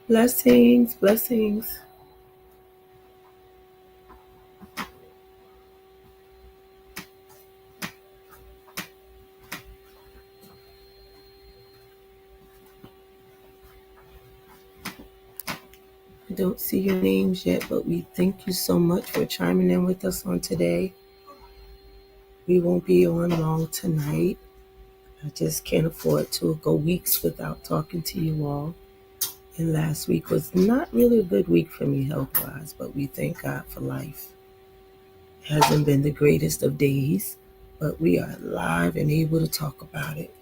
Blessings, blessings. I don't see your names yet, but we thank you so much for chiming in with us on today. We won't be on long tonight. I just can't afford to go weeks without talking to you all. And last week was not really a good week for me health wise, but we thank God for life. It hasn't been the greatest of days, but we are alive and able to talk about it.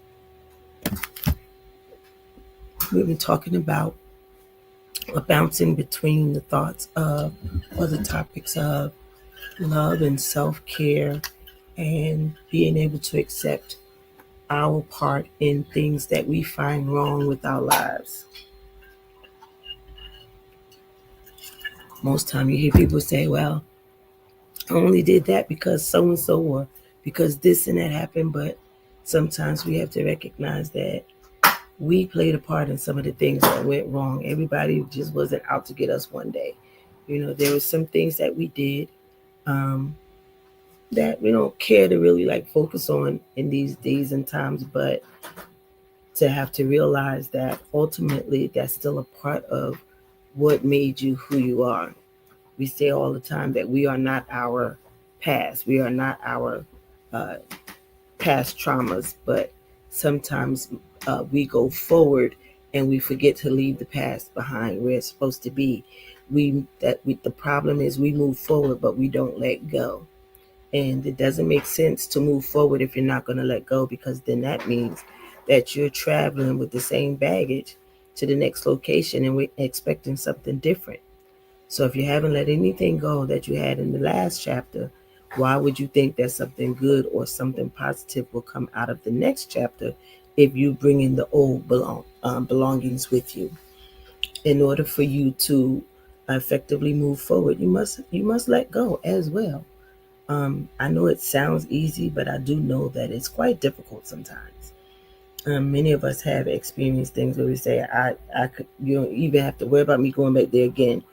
We've been talking about bouncing between the thoughts of or the topics of love and self care and being able to accept our part in things that we find wrong with our lives. Most time you hear people say, well, I only did that because so and so or because this and that happened, but sometimes we have to recognize that we played a part in some of the things that went wrong. Everybody just wasn't out to get us one day. There were some things that we did um, that we don't care to really like focus on in these days and times, but to have to realize that ultimately that's still a part of what made you who you are. We say all the time that we are not our past, we are not our uh, past traumas, but sometimes we go forward and we forget to leave the past behind where it's supposed to be. The problem is we move forward, but we don't let go. And it doesn't make sense to move forward if you're not going to let go, because then that means that you're traveling with the same baggage to the next location and we're expecting something different. So if you haven't let anything go that you had in the last chapter, why would you think that something good or something positive will come out of the next chapter if you bring in the old belongings with you? In order for you to effectively move forward, you must let go as well. I know it sounds easy, but I do know that it's quite difficult sometimes. Many of us have experienced things where we say, I could, you don't even have to worry about me going back there again.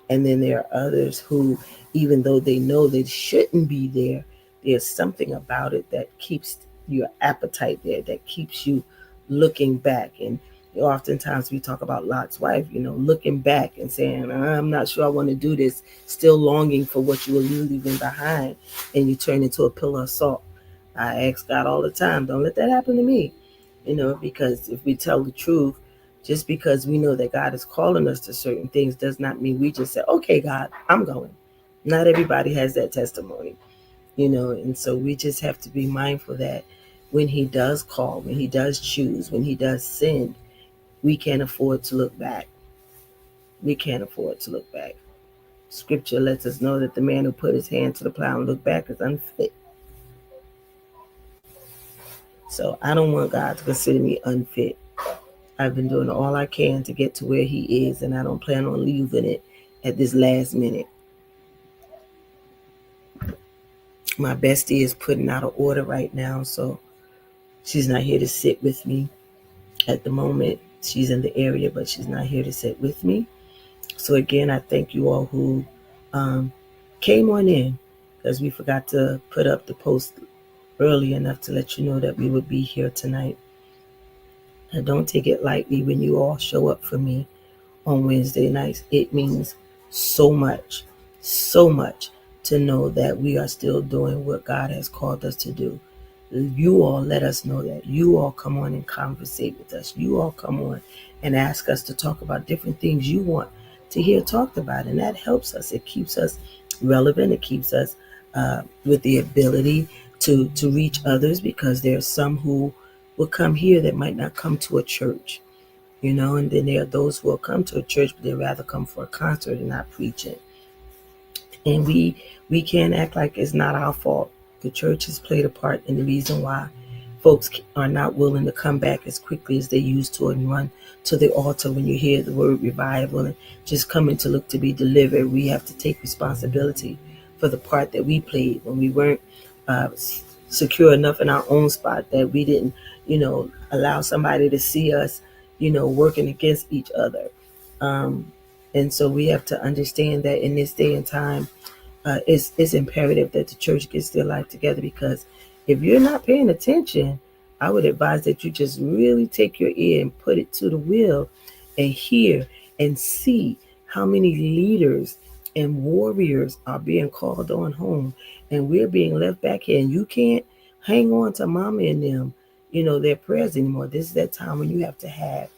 And then there are others who, even though they know they shouldn't be there, there's something about it that keeps your appetite there, that keeps you looking back. And oftentimes we talk about Lot's wife, looking back and saying, I'm not sure I want to do this, still longing for what you were leaving behind, and you turn into a pillar of salt. I ask God all the time, don't let that happen to me, because if we tell the truth, just because we know that God is calling us to certain things does not mean we just say, okay, God, I'm going. Not everybody has that testimony, and so we just have to be mindful that when He does call, when He does choose, when He does send, we can't afford to look back. We can't afford to look back. Scripture lets us know that the man who put his hand to the plow and looked back is unfit. So I don't want God to consider me unfit. I've been doing all I can to get to where He is, and I don't plan on leaving it at this last minute. My bestie is putting out an order right now, so she's not here to sit with me at the moment. She's in the area, but she's not here to sit with me. So again, I thank you all who um, came on in, because we forgot to put up the post early enough to let you know that we would be here tonight. I don't take it lightly when you all show up for me on Wednesday nights. It means so much to know that we are still doing what God has called us to do. You all let us know that. You all come on and conversate with us. You all come on and ask us to talk about different things you want to hear talked about. And that helps us. It keeps us relevant. It keeps us with the ability to reach others, because there's some who will come here that might not come to a church, and then there are those who will come to a church, but they'd rather come for a concert and not preaching. And we can't act like it's not our fault. The church has played a part in the reason why folks are not willing to come back as quickly as they used to and run to the altar when you hear the word revival and just coming to look to be delivered. We have to take responsibility for the part that we played when we weren't uh, secure enough in our own spot, that we didn't, allow somebody to see us, working against each other. And so we have to understand that in this day and time, it's imperative that the church gets their life together, because if you're not paying attention, I would advise that you just really take your ear and put it to the wheel and hear and see how many leaders and warriors are being called on home, and we're being left back here, and you can't hang on to mama and them, their prayers anymore. This is that time when you have to have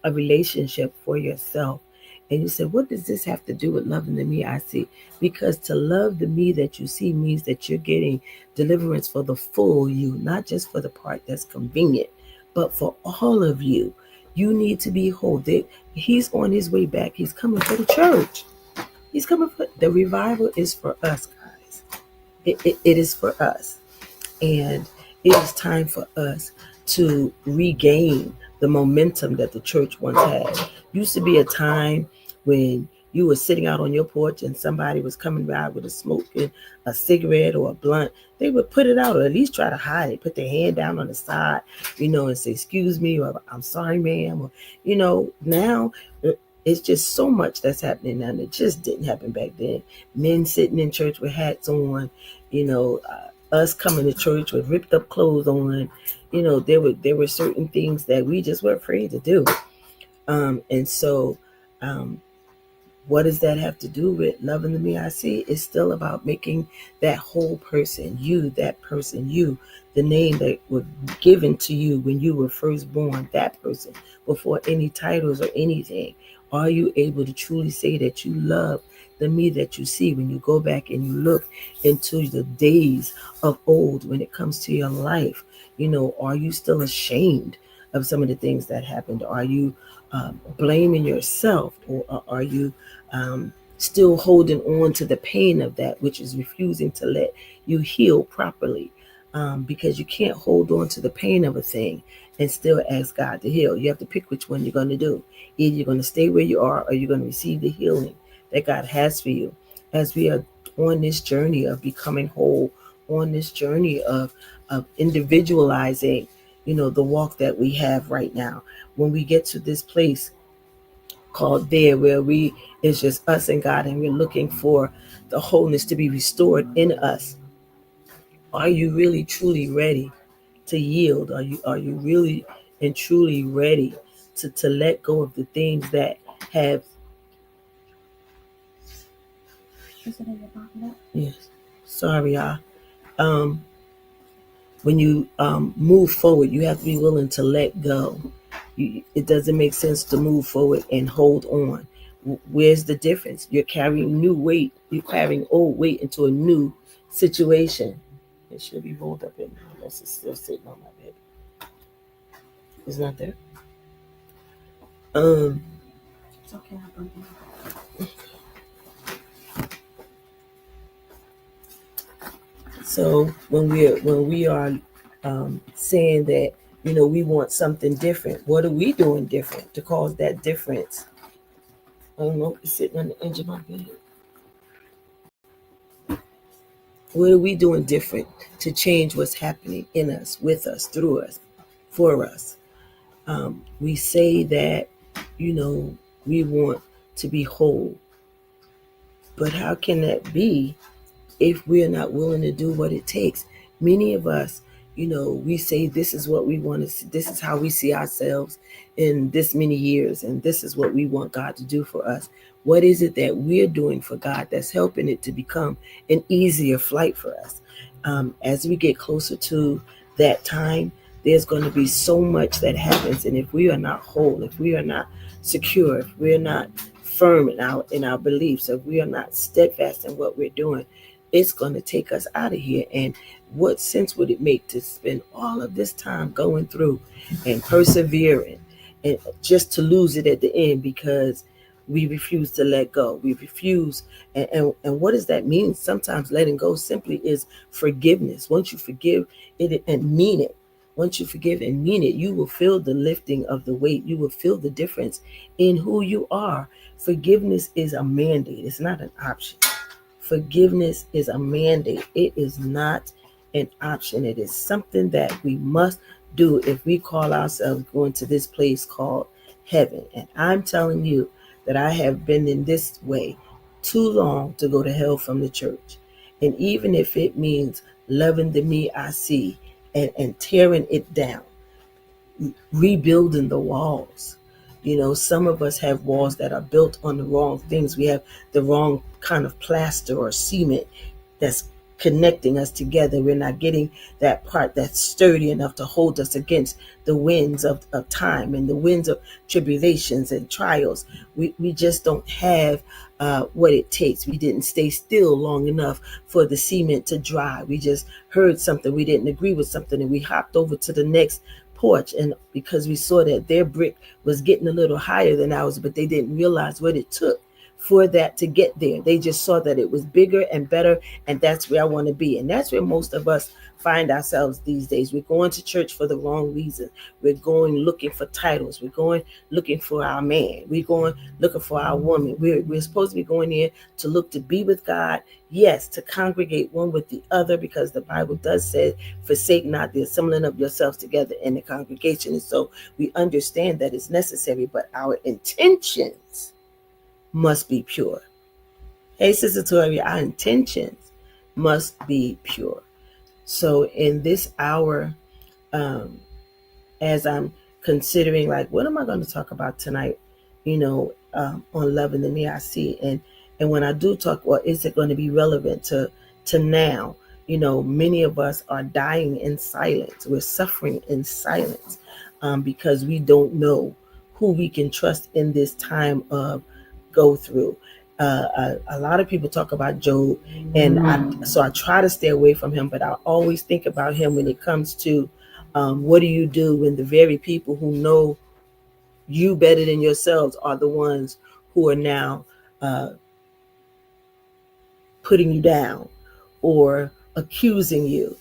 a relationship for yourself. And you said, what does this have to do with loving the me I see? Because to love the me that you see means that you're getting deliverance for the full you, not just for the part that's convenient, but for all of you. You need to be whole. He's on his way back. He's coming for the church. He's coming for the revival is for us, guys. It is for us. And it is time for us to regain the momentum that the church once had. Used to be a time when you were sitting out on your porch and somebody was coming by with a smoking a cigarette or a blunt. They would put it out, or at least try to hide it, put their hand down on the side, and say, excuse me, or I'm sorry, ma'am. Or, now it's just so much that's happening now that just didn't happen back then. Men sitting in church with hats on, us coming to church with ripped up clothes on. There were certain things that we just were afraid to do. And so what does that have to do with loving the me I see? It's still about making that whole person, you, that person, you, the name that was given to you when you were first born, that person, before any titles or anything. Are you able to truly say that you love the me that you see when you go back and you look into the days of old when it comes to your life? Are you still ashamed of some of the things that happened? Are you blaming yourself, or are you still holding on to the pain of that, which is refusing to let you heal properly? Because you can't hold on to the pain of a thing and still ask God to heal. You have to pick which one you're going to do. Either you're going to stay where you are, or you're going to receive the healing that God has for you. As we are on this journey of becoming whole, on this journey of individualizing, the walk that we have right now. When we get to this place called there, where it's just us and God, and we're looking for the wholeness to be restored in us. Are you really truly ready to yield? Are you really and truly ready to let go of the things that have? Yes. Sorry, y'all. When you move forward, you have to be willing to let go. It doesn't make sense to move forward and hold on. Where's the difference? You're carrying new weight. You're carrying old weight into a new situation. It should be rolled up in there, unless it's still sitting on my bed. It's not there. It's okay. I'll bring it. So when we are saying that we want something different, what are we doing different to cause that difference? I don't know. It's sitting on the edge of my bed. What are we doing different to change what's happening in us, with us, through us, for us? We say that we want to be whole, but how can that be if we're not willing to do what it takes? Many of us, we say this is what we want to see, this is how we see ourselves in this many years, and this is what we want God to do for us. What is it that we're doing for God that's helping it to become an easier flight for us? As we get closer to that time, there's going to be so much that happens, and if we are not whole, if we are not secure, if we're not firm in our beliefs, if we are not steadfast in what we're doing, it's going to take us out of here. And what sense would it make to spend all of this time going through and persevering, and just to lose it at the end because we refuse to let go? We refuse. And what does that mean? Sometimes letting go simply is forgiveness. Once you forgive it and mean it, once you forgive and mean it, you will feel the lifting of the weight. You will feel the difference in who you are. Forgiveness is a mandate. It's not an option. Forgiveness is a mandate. It is not an option. It is something that we must do if we call ourselves going to this place called heaven. And I'm telling you, that I have been in this way too long to go to hell from the church. And even if it means loving the me I see and tearing it down, rebuilding the walls. Some of us have walls that are built on the wrong things. We have the wrong kind of plaster or cement that's connecting us together. We're not getting that part that's sturdy enough to hold us against the winds of time and the winds of tribulations and trials. We just don't have what it takes. We didn't stay still long enough for the cement to dry. We just heard something, we didn't agree with something, and we hopped over to the next porch, and because we saw that their brick was getting a little higher than ours, but they didn't realize what it took for that to get there. They just saw that it was bigger and better, and that's where I want to be. And that's where most of us find ourselves these days. We're going to church for the wrong reason. We're going looking for titles. We're going looking for our man. We're going looking for our woman. We're supposed to be going there to look to be with God. Yes, to congregate one with the other, because the Bible does say, forsake not the assembling of yourselves together in the congregation. And so we understand that it's necessary, but our intentions must be pure. Hey, Sister Tori, our intentions must be pure. So in this hour, as I'm considering, like, what am I going to talk about tonight, on loving the me I see, and when I do talk, well, is it going to be relevant to now? Many of us are dying in silence. We're suffering in silence because we don't know who we can trust in this time of go through. A lot of people talk about Job, and I try to stay away from him, but I always think about him when it comes to what do you do when the very people who know you better than yourselves are the ones who are now putting you down or accusing you.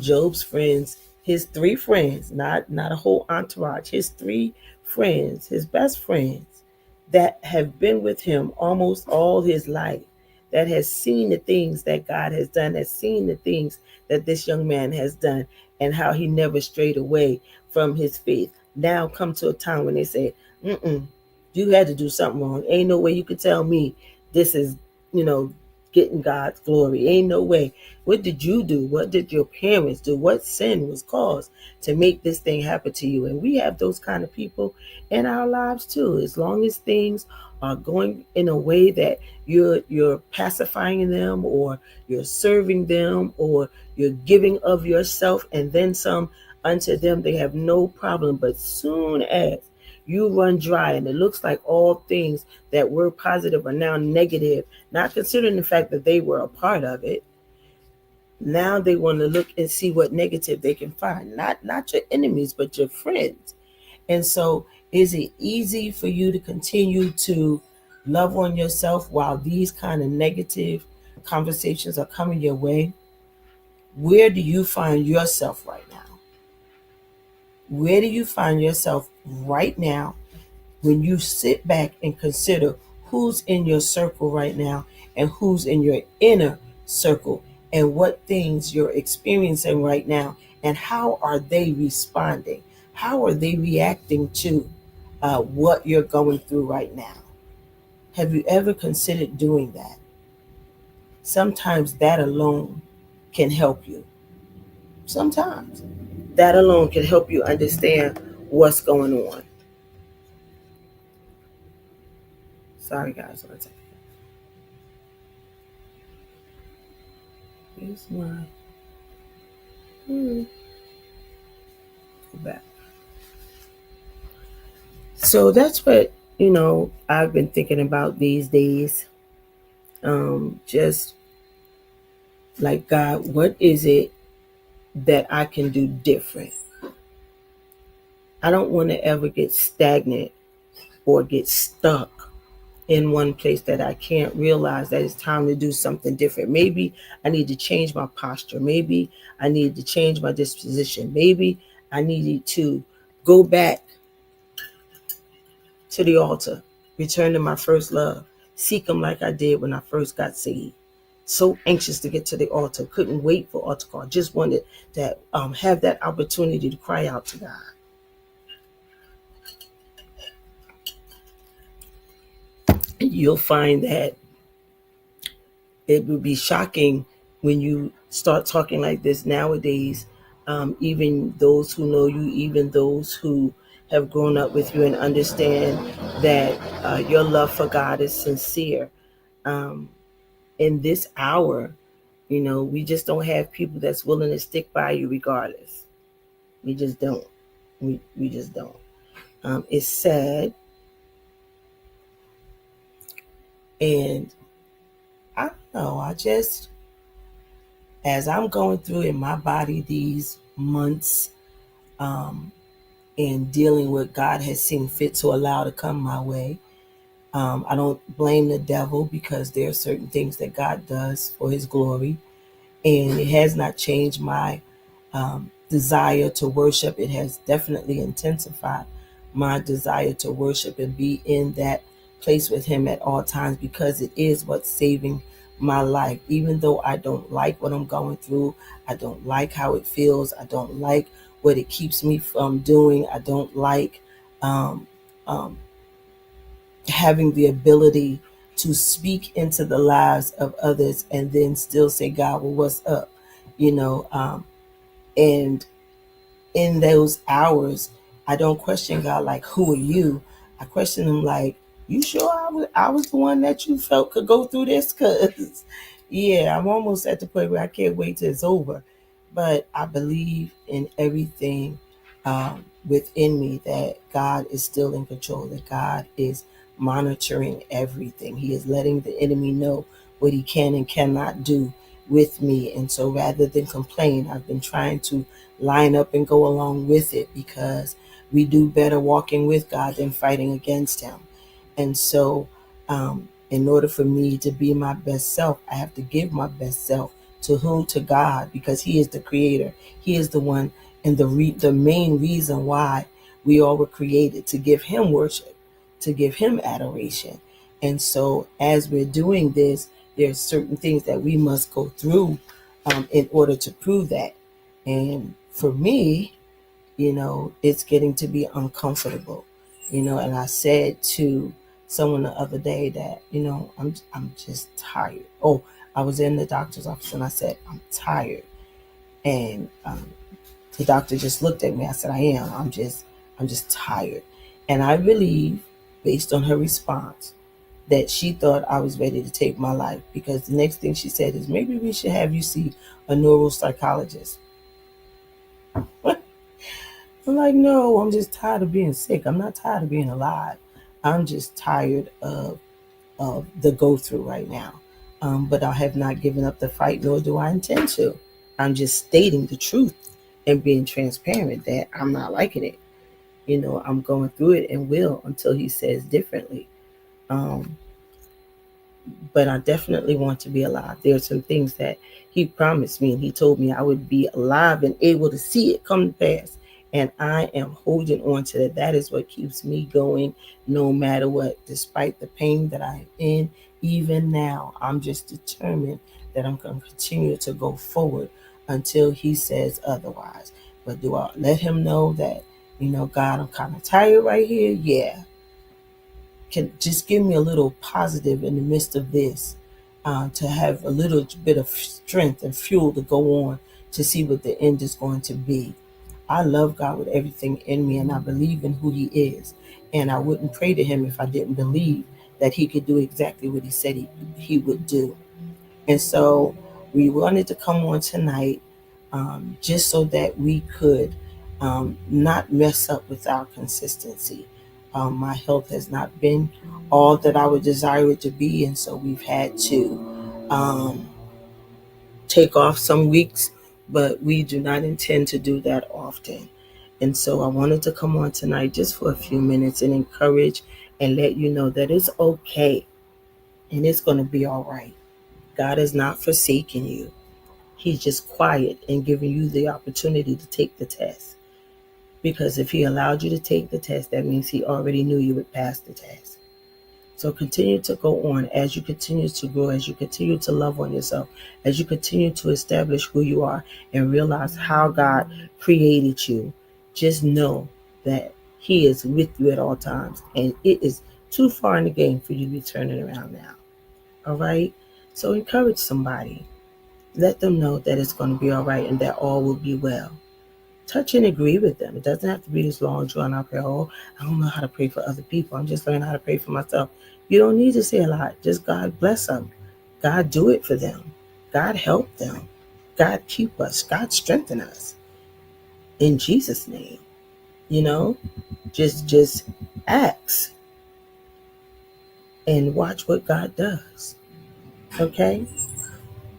Job's friends, his 3 friends, not a whole entourage, his 3 friends, his best friends, that have been with him almost all his life, that has seen the things that God has done, has seen the things that this young man has done, and how he never strayed away from his faith, now come to a time when they say, you had to do something wrong. Ain't no way you could tell me this is, getting God's glory. Ain't no way. What did you do? What did your parents do? What sin was caused to make this thing happen to you? And we have those kind of people in our lives too. As long as things are going in a way that you're pacifying them, or you're serving them, or you're giving of yourself and then some unto them, they have no problem. But soon as you run dry and it looks like all things that were positive are now negative, not considering the fact that they were a part of it, now they want to look and see what negative they can find. Not your enemies, but your friends. And so is it easy for you to continue to love on yourself while these kind of negative conversations are coming your way? Where do you find yourself right now? Where do you find yourself right now when you sit back and consider who's in your circle right now and who's in your inner circle, and what things you're experiencing right now, and how are they responding? How are they reacting to what you're going through right now? Have you ever considered doing that? Sometimes that alone can help you. Sometimes that alone can help you understand what's going on. Sorry, guys. 1 second. Here's my. Go back. So that's what, I've been thinking about these days. Just like, God, what is it that I can do different? I don't want to ever get stagnant or get stuck in one place that I can't realize that it's time to do something different. Maybe I need to change my posture. Maybe I need to change my disposition. Maybe I needed to go back to the altar, return to my first love, seek him like I did when I first got saved. So anxious to get to the altar, couldn't wait for altar call. Just wanted to have that opportunity to cry out to God. you'll find that it would be shocking when you start talking like this nowadays. Even those who know you, even those who have grown up with you and understand that your love for God is sincere. Um, in this hour, we just don't have people that's willing to stick by you regardless. We just don't. We just don't. It's sad, and I don't know. I just, as I'm going through in my body these months, um, and dealing with God has seen fit to allow to come my way. I don't blame the devil because there are certain things that God does for his glory. And it has not changed my desire to worship. It has definitely intensified my desire to worship and be in that place with him at all times because it is what's saving my life. Even though I don't like what I'm going through, I don't like how it feels, I don't like what it keeps me from doing, I don't like um, um, having the ability to speak into the lives of others and then still say, God, well, what's up? You know, and in those hours, I don't question God like, who are you? I question him like, you sure I was the one that you felt could go through this? Because, yeah, I'm almost at the point where I can't wait till it's over. But I believe in everything within me that God is still in control, that God is monitoring everything. He is letting the enemy know what he can and cannot do with me. And so rather than complain, I've been trying to line up and go along with it because we do better walking with God than fighting against him. And so, in order for me to be my best self, I have to give my best self to whom? To God, because he is the creator. He is the one and the main reason why we all were created, to give him worship, to give him adoration. And so as we're doing this, there's certain things that we must go through in order to prove that. And for me, it's getting to be uncomfortable, and I said to someone the other day that, I'm just tired. Oh, I was in the doctor's office and I said, I'm tired. And the doctor just looked at me. I said, I'm just tired. And I believe, based on her response, that she thought I was ready to take my life because the next thing she said is, maybe we should have you see a neuropsychologist. I'm like, no, I'm just tired of being sick. I'm not tired of being alive. I'm just tired of the go through right now. But I have not given up the fight, nor do I intend to. I'm just stating the truth and being transparent that I'm not liking it. I'm going through it and will until he says differently. Um, but I definitely want to be alive. There are some things that he promised me, and he told me I would be alive and able to see it come to pass. And I am holding on to that. That is what keeps me going no matter what, despite the pain that I'm in. Even now, I'm just determined that I'm going to continue to go forward until he says otherwise. But do I let him know that, God, I'm kind of tired right here? Yeah, can just give me a little positive in the midst of this, to have a little bit of strength and fuel to go on to see what the end is going to be. I love God with everything in me and I believe in who he is. And I wouldn't pray to him if I didn't believe that he could do exactly what he said he would do. And so we wanted to come on tonight, just so that we could not mess up with our consistency. My health has not been all that I would desire it to be, and so we've had to take off some weeks, but we do not intend to do that often. And so I wanted to come on tonight just for a few minutes and encourage and let you know that it's okay and it's going to be all right. God has not forsaken you. He's just quiet and giving you the opportunity to take the test. Because if he allowed you to take the test, that means he already knew you would pass the test. So continue to go on as you continue to grow, as you continue to love on yourself, as you continue to establish who you are and realize how God created you. Just know that he is with you at all times. And it is too far in the game for you to be turning around now. All right? So encourage somebody. Let them know that it's going to be all right and that all will be well. Touch and agree with them. It doesn't have to be this long, drawn out prayer. Oh, I don't know how to pray for other people. I'm just learning how to pray for myself. You don't need to say a lot. Just God bless them. God do it for them. God help them. God keep us. God strengthen us. In Jesus' name. You know, just ask and watch what God does. Okay?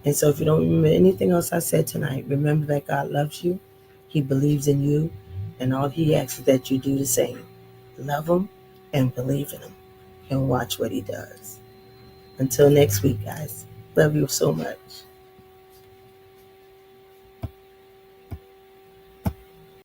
And so if you don't remember anything else I said tonight, remember that God loves you. He believes in you. And all he asks is that you do the same. Love him and believe in him and watch what he does. Until next week, guys. Love you so much.